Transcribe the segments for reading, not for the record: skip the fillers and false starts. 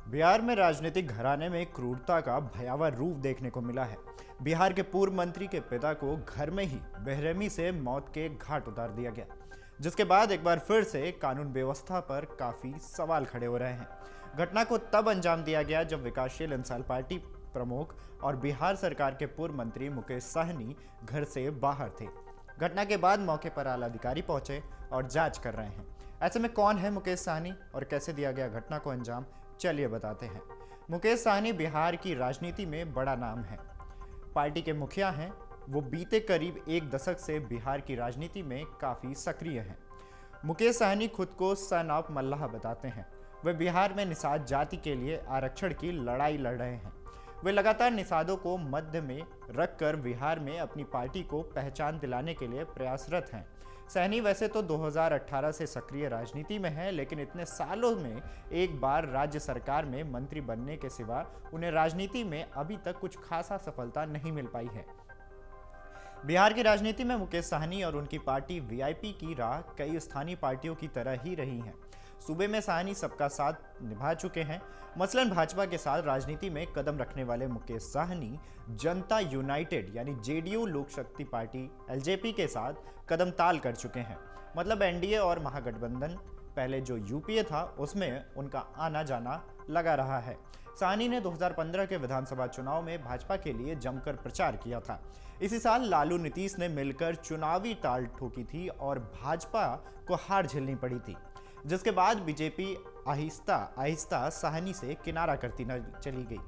बिहार में राजनीतिक घराने में क्रूरता का भयावह रूप देखने को मिला है। बिहार के पूर्व मंत्री के पिता को घर में ही बेरहमी से मौत के घाट उतार दिया गया, जिसके बाद एक बार फिर से कानून व्यवस्था पर काफी सवाल खड़े हो रहे हैं। घटना को तब अंजाम दिया गया जब विकासशील इंसान पार्टी प्रमुख और बिहार सरकार के पूर्व मंत्री मुकेश साहनी घर से बाहर थे। घटना के बाद मौके पर आला अधिकारी पहुंचे और जांच कर रहे हैं। ऐसे में कौन है मुकेश साहनी और कैसे दिया गया घटना को अंजाम, चलिए बताते हैं। मुकेश साहनी बिहार की राजनीति में बड़ा नाम है, पार्टी के मुखिया हैं। वो बीते करीब एक दशक से बिहार की राजनीति में काफी सक्रिय हैं। मुकेश साहनी खुद को सन ऑफ मल्लाह बताते हैं। वे बिहार में निषाद जाति के लिए आरक्षण की लड़ाई लड़ रहे हैं। वे लगातार निषादों को मध्य में रखकर बिहार में अपनी पार्टी को पहचान दिलाने के लिए प्रयासरत हैं। सैनी वैसे तो 2018 से सक्रिय राजनीति में है, लेकिन इतने सालों में एक बार राज्य सरकार में मंत्री बनने के सिवा उन्हें राजनीति में अभी तक कुछ खासा सफलता नहीं मिल पाई है। बिहार की राजनीति में मुकेश साहनी और उनकी पार्टी वीआईपी की राह कई स्थानीय पार्टियों की तरह ही रही है। सूबे में साहनी सबका साथ निभा चुके हैं। मसलन भाजपा के साथ राजनीति में कदम रखने वाले मुकेश साहनी जनता यूनाइटेड यानी जेडीयू लोक शक्ति पार्टी एलजेपी के साथ कदम ताल कर चुके हैं। मतलब एनडीए और महागठबंधन, पहले जो यूपीए था, उसमें उनका आना जाना लगा रहा है। साहनी ने 2015 के विधानसभा चुनाव में भाजपा के लिए जमकर प्रचार किया था। इसी साल लालू नीतीश ने मिलकर चुनावी ताल ठोकी थी और भाजपा को हार झेलनी पड़ी थी, जिसके बाद बीजेपी आहिस्ता आहिस्ता साहनी से किनारा करती न चली गई।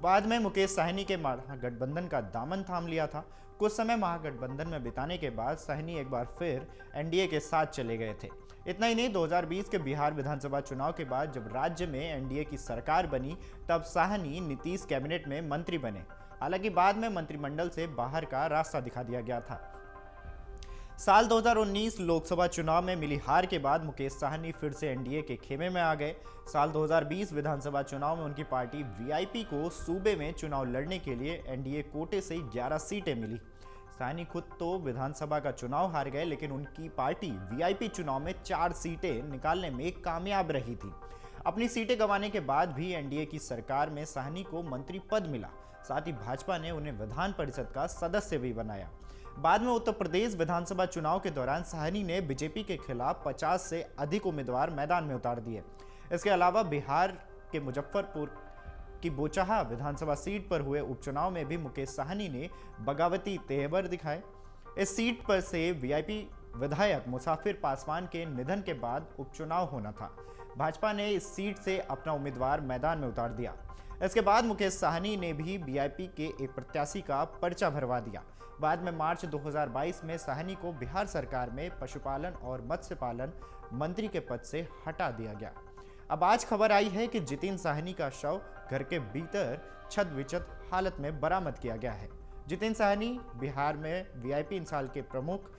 बाद में मुकेश साहनी के महागठबंधन का दामन थाम लिया था। कुछ समय महागठबंधन में बिताने के बाद साहनी एक बार फिर एनडीए के साथ चले गए थे। इतना ही नहीं, 2020 के बिहार विधानसभा चुनाव के बाद जब राज्य में एनडीए की सरकार बनी, तब साहनी नीतीश कैबिनेट में मंत्री बने। हालांकि बाद में मंत्रिमंडल से बाहर का रास्ता दिखा दिया गया था। साल 2019 लोकसभा चुनाव में मिली हार के बाद मुकेश साहनी फिर से एनडीए के खेमे में आ गए। साल 2020 विधानसभा चुनाव में उनकी पार्टी वीआईपी को सूबे में चुनाव लड़ने के लिए एनडीए कोटे से 11 सीटें मिली। साहनी खुद तो विधानसभा का चुनाव हार गए, लेकिन उनकी पार्टी वीआईपी चुनाव में 4 सीटें निकालने में कामयाब रही थी। अपनी सीटें गंवाने के बाद भी एनडीए की सरकार में साहनी को मंत्री पद मिला। साथ ही भाजपा ने उन्हें विधान परिषद का सदस्य भी बनाया। बाद में उत्तर प्रदेश विधानसभा चुनाव के दौरान साहनी ने बीजेपी के खिलाफ 50 से अधिक उम्मीदवार मैदान में उतार दिए। इसके अलावा बिहार के मुजफ्फरपुर की बोचहा विधानसभा सीट पर हुए उपचुनाव में भी मुकेश साहनी ने बगावती तेवर दिखाए। इस सीट पर से वीआईपी विधायक मुसाफिर पासवान के निधन के बाद उपचुनाव होना था। भाजपा ने इस सीट से अपना उम्मीदवार मैदान में उतार दिया। इसके बाद मुकेश साहनी ने भी वीआईपी के एक प्रत्याशी का पर्चा भरवा दिया। बाद में मार्च 2022 में साहनी को बिहार सरकार में पशुपालन और मत्स्य पालन मंत्री के पद से हटा दिया गया। अब आज खबर आई है कि जितिन साहनी का शव घर के भीतर छत विचत हालत में बरामद किया गया है। जितिन साहनी बिहार में वीआईपी इंसान के प्रमुख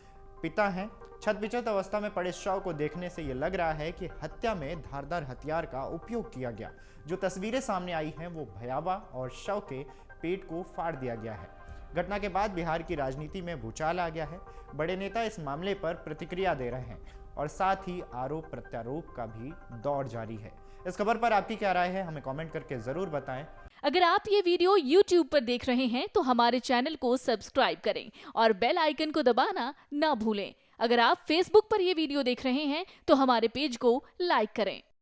पिता हैं। छत विचत अवस्था में पड़े शव को देखने से यह लग रहा है कि हत्या में धारदार हथियार का उपयोग किया गया। जो तस्वीरें सामने आई हैं वो भयावह और शव के पेट को फाड़ दिया गया है। घटना के बाद बिहार की राजनीति में भूचाल आ गया है। बड़े नेता इस मामले पर प्रतिक्रिया दे रहे हैं और साथ ही आरोप प्रत्यारोप का भी दौर जारी है। इस खबर पर आपकी क्या राय है, हमें कमेंट करके जरूर बताएं। अगर आप ये वीडियो YouTube पर देख रहे हैं तो हमारे चैनल को सब्सक्राइब करें और बेल आइकन को दबाना ना भूलें। अगर आप Facebook पर ये वीडियो देख रहे हैं तो हमारे पेज को लाइक करें।